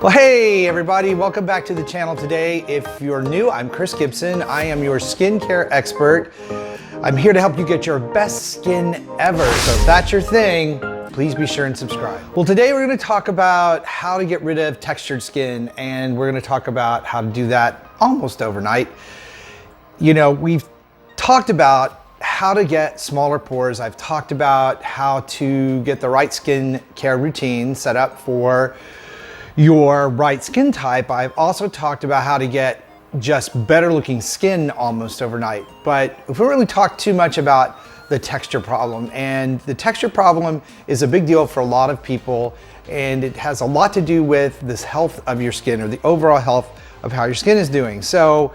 Well, hey everybody, welcome back to the channel today. If you're new, I'm Chris Gibson. I am your skincare expert. I'm here to help you get your best skin ever. So if that's your thing, please be sure and subscribe. Well, today we're gonna talk about how to get rid of textured skin, and we're gonna talk about how to do that almost overnight. You know, we've talked about how to get smaller pores. I've talked about how to get the right skin care routine set up for your right skin type. I've also talked about how to get just better looking skin almost overnight. But if we really talk too much about the texture problem, and the texture problem is a big deal for a lot of people, and it has a lot to do with this health of your skin or the overall health of how your skin is doing. So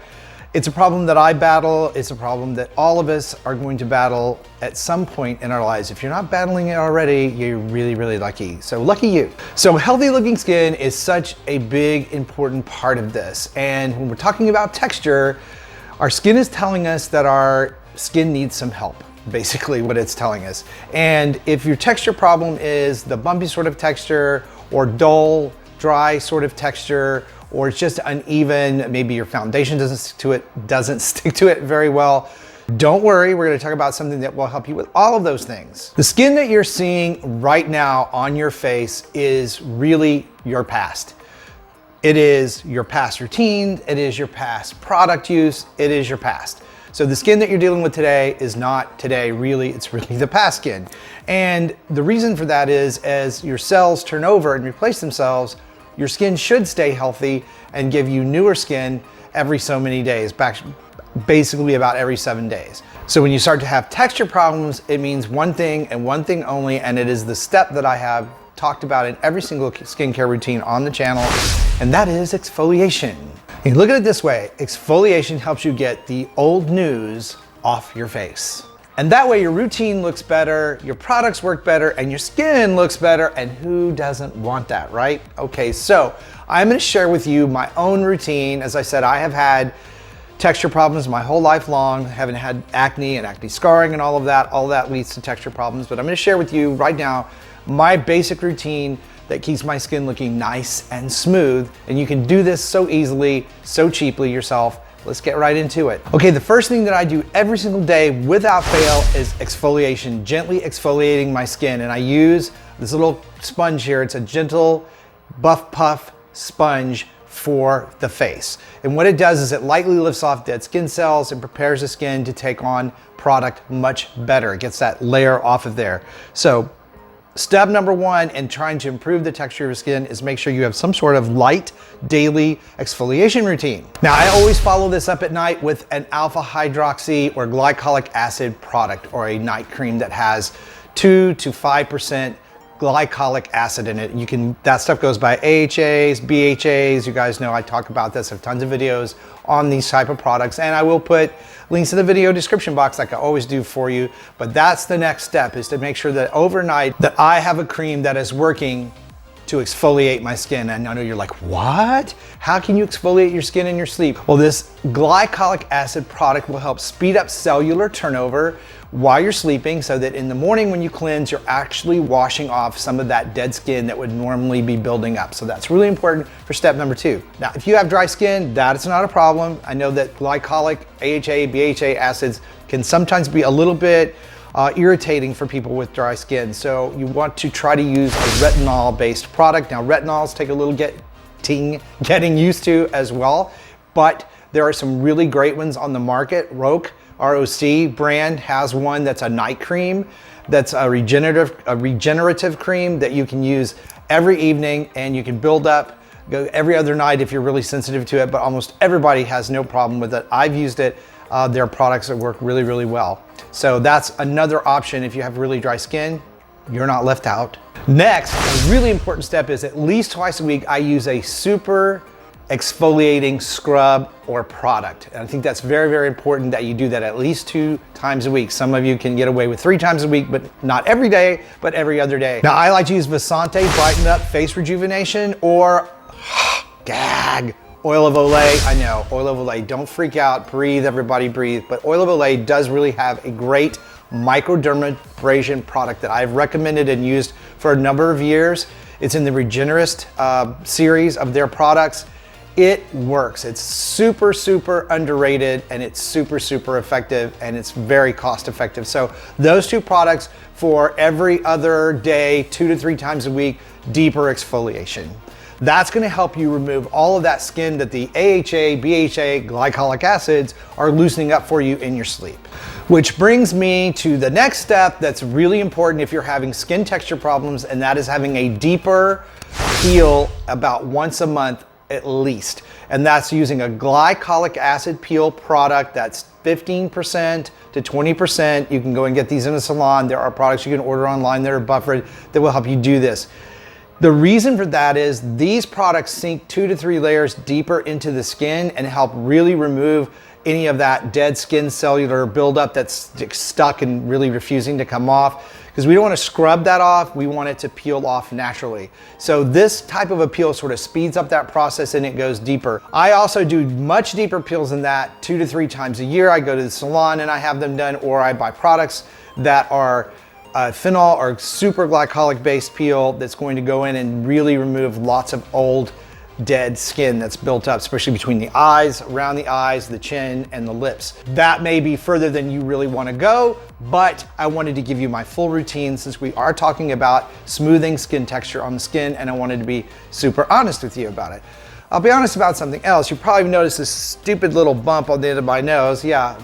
it's a problem that I battle. It's a problem that all of us are going to battle at some point in our lives. If you're not battling it already, you're really, really lucky. So lucky you. So healthy looking skin is such a big, important part of this. And when we're talking about texture, our skin is telling us that our skin needs some help, basically what it's telling us. And if your texture problem is the bumpy sort of texture or dull, dry sort of texture, or it's just uneven, maybe your foundation doesn't stick to it very well, don't worry, we're gonna talk about something that will help you with all of those things. The skin that you're seeing right now on your face is really your past. It is your past routine, it is your past product use, it is your past. So the skin that you're dealing with today is not today, really, it's really the past skin. And the reason for that is as your cells turn over and replace themselves, your skin should stay healthy and give you newer skin every so many days, basically about every 7 days. So when you start to have texture problems, it means one thing and one thing only, and it is the step that I have talked about in every single skincare routine on the channel, and that is exfoliation. You look at it this way, exfoliation helps you get the old news off your face. And that way your routine looks better, your products work better, and your skin looks better, and who doesn't want that, right? Okay, so I'm gonna share with you my own routine. As I said, I have had texture problems my whole life long, haven't had acne and acne scarring and all of that leads to texture problems, but I'm gonna share with you right now my basic routine that keeps my skin looking nice and smooth, and you can do this so easily, so cheaply yourself. Let's get right into it. Okay, the first thing that I do every single day without fail is exfoliation, gently exfoliating my skin. And I use this little sponge here. It's a gentle buff puff sponge for the face. And what it does is it lightly lifts off dead skin cells and prepares the skin to take on product much better. It gets that layer off of there. So step number one in trying to improve the texture of your skin is make sure you have some sort of light daily exfoliation routine. Now, I always follow this up at night with an alpha hydroxy or glycolic acid product or a night cream that has 2 to 5% glycolic acid in it. That stuff goes by AHAs, BHAs. You guys know I talk about this. I have tons of videos on these type of products, and I will put links in the video description box like I always do for you. But that's the next step, is to make sure that overnight that I have a cream that is working to exfoliate my skin. And I know you're like, what? How can you exfoliate your skin in your sleep? Well, this glycolic acid product will help speed up cellular turnover while you're sleeping, so that in the morning when you cleanse, you're actually washing off some of that dead skin that would normally be building up. So that's really important for step number 2. Now, if you have dry skin, that is not a problem. I know that glycolic, AHA, BHA acids can sometimes be a little bit irritating for people with dry skin. So you want to try to use a retinol-based product. Now, retinols take a little getting used to as well, but there are some really great ones on the market. ROC brand has one that's a night cream, that's a regenerative cream that you can use every evening, and you can build up, go every other night if you're really sensitive to it, but almost everybody has no problem with it. I've used it. There are products that work really, really well. So that's another option if you have really dry skin. You're not left out. Next, a really important step is at least twice a week, I use a super exfoliating scrub or product. And I think that's very, very important that you do that at least 2 times a week. Some of you can get away with 3 times a week, but not every day, but every other day. Now, I like to use Visante Brighten Up Face Rejuvenation, or gag, oil of Olay. I know, oil of Olay, don't freak out, breathe, everybody breathe. But oil of Olay does really have a great microdermabrasion product that I've recommended and used for a number of years. It's in the Regenerist series of their products. It works. It's super, super underrated, and it's super, super effective, and it's very cost effective. So those two products for every other day, 2 to 3 times a week, deeper exfoliation. That's gonna help you remove all of that skin that the AHA, BHA, glycolic acids are loosening up for you in your sleep. Which brings me to the next step that's really important if you're having skin texture problems, and that is having a deeper peel about once a month at least. And that's using a glycolic acid peel product that's 15% to 20%. You can go and get these in a salon. There are products you can order online that are buffered that will help you do this. The reason for that is these products sink 2 to 3 layers deeper into the skin and help really remove any of that dead skin cellular buildup that's stuck and really refusing to come off. Because we don't want to scrub that off, we want it to peel off naturally. So this type of a peel sort of speeds up that process and it goes deeper. I also do much deeper peels than that 2 to 3 times a year. I go to the salon and I have them done, or I buy products that are phenol or super glycolic based peel that's going to go in and really remove lots of old dead skin that's built up, especially between the eyes, around the eyes, the chin, and the lips. That may be further than you really want to go, but I wanted to give you my full routine since we are talking about smoothing skin texture on the skin, and I wanted to be super honest with you about it. I'll be honest about something else. You probably noticed this stupid little bump on the end of my nose. Yeah,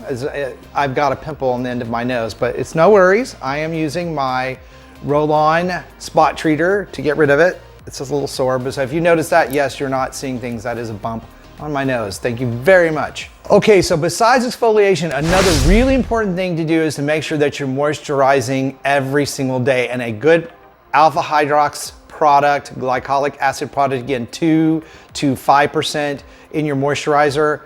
I've got a pimple on the end of my nose, but it's no worries. I am using my roll-on spot treater to get rid of it. It's just a little sore, but so if you notice that, yes, you're not seeing things. That is a bump on my nose. Thank you very much. Okay, so besides exfoliation, another really important thing to do is to make sure that you're moisturizing every single day. And a good alpha hydrox product, glycolic acid product, again, 2 to 5% in your moisturizer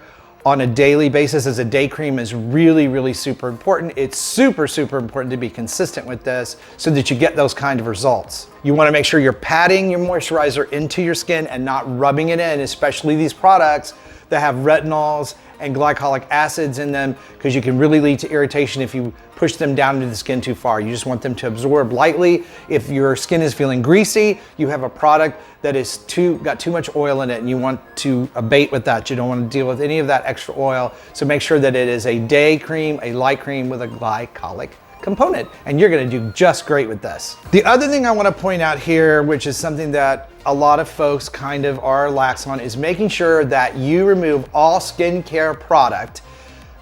on a daily basis as a day cream is really, really super important. It's super, super important to be consistent with this so that you get those kind of results. You wanna make sure you're patting your moisturizer into your skin and not rubbing it in, especially these products that have retinols and glycolic acids in them, because you can really lead to irritation if you push them down into the skin too far. You just want them to absorb lightly. If your skin is feeling greasy, you have a product that is got too much oil in it and you want to abate with that. You don't want to deal with any of that extra oil. So make sure that it is a day cream, a light cream with a glycolic component, and you're gonna do just great with this. The other thing I wanna point out here, which is something that a lot of folks kind of are lax on, is making sure that you remove all skincare product,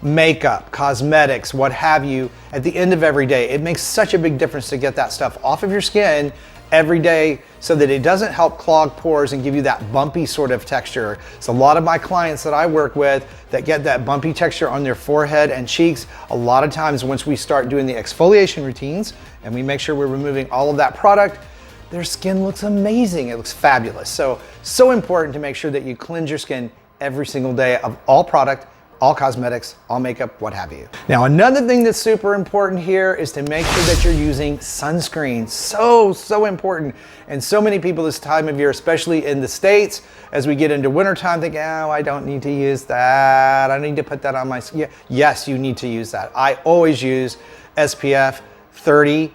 makeup, cosmetics, what have you, at the end of every day. It makes such a big difference to get that stuff off of your skin every day so that it doesn't help clog pores and give you that bumpy sort of texture. So a lot of my clients that I work with that get that bumpy texture on their forehead and cheeks, a lot of times once we start doing the exfoliation routines and we make sure we're removing all of that product, their skin looks amazing. It looks fabulous. So important to make sure that you cleanse your skin every single day of all product, all cosmetics, all makeup, what have you. Now, another thing that's super important here is to make sure that you're using sunscreen. So important. And so many people this time of year, especially in the States, as we get into wintertime, think, oh, I don't need to use that. I need to put that on my skin. Yes, you need to use that. I always use SPF 30,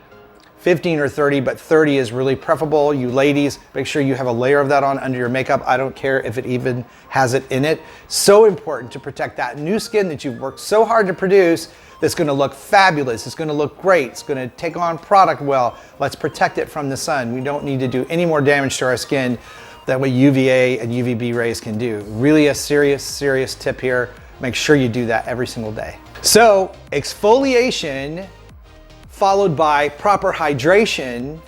15 or 30, but 30 is really preferable. You ladies, make sure you have a layer of that on under your makeup. I don't care if it even has it in it. So important to protect that new skin that you've worked so hard to produce that's gonna look fabulous. It's gonna look great. It's gonna take on product well. Let's protect it from the sun. We don't need to do any more damage to our skin than what UVA and UVB rays can do. Really a serious tip here. Make sure you do that every single day. So exfoliation followed by proper hydration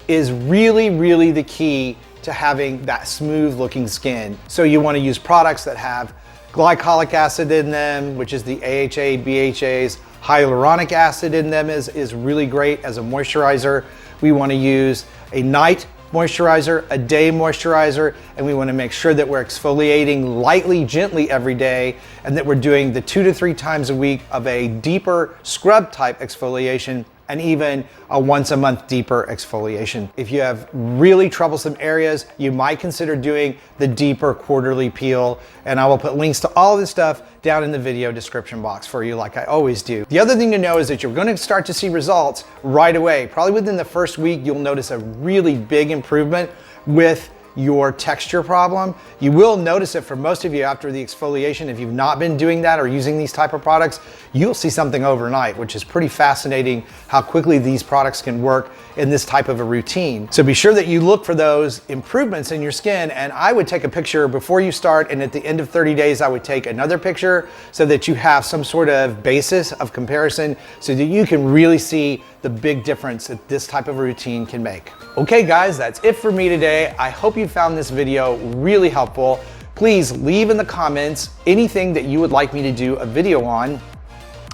is really the key to having that smooth looking skin. So you want to use products that have glycolic acid in them, which is the AHA, BHA's. Hyaluronic acid in them is really great as a moisturizer. We want to use a night moisturizer, a day moisturizer, and we want to make sure that we're exfoliating lightly, gently every day, and that we're doing the 2 to 3 times a week of a deeper scrub type exfoliation and even a once a month deeper exfoliation. If you have really troublesome areas, you might consider doing the deeper quarterly peel, and I will put links to all of this stuff down in the video description box for you, like I always do. The other thing to know is that you're gonna start to see results right away. Probably within the first week, you'll notice a really big improvement with your texture problem. You will notice it for most of you after the exfoliation. If you've not been doing that or using these type of products, you'll see something overnight, which is pretty fascinating how quickly these products can work in this type of a routine. So be sure that you look for those improvements in your skin, and I would take a picture before you start, and at the end of 30 days, I would take another picture so that you have some sort of basis of comparison so that you can really see the big difference that this type of routine can make. Okay guys, that's it for me today. I hope you found this video really helpful. Please leave in the comments anything that you would like me to do a video on,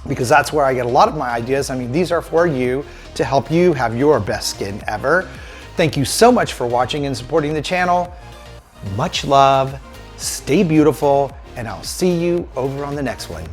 because that's where I get a lot of my ideas. I mean, these are for you to help you have your best skin ever. Thank you so much for watching and supporting the channel. Much love, stay beautiful, and I'll see you over on the next one.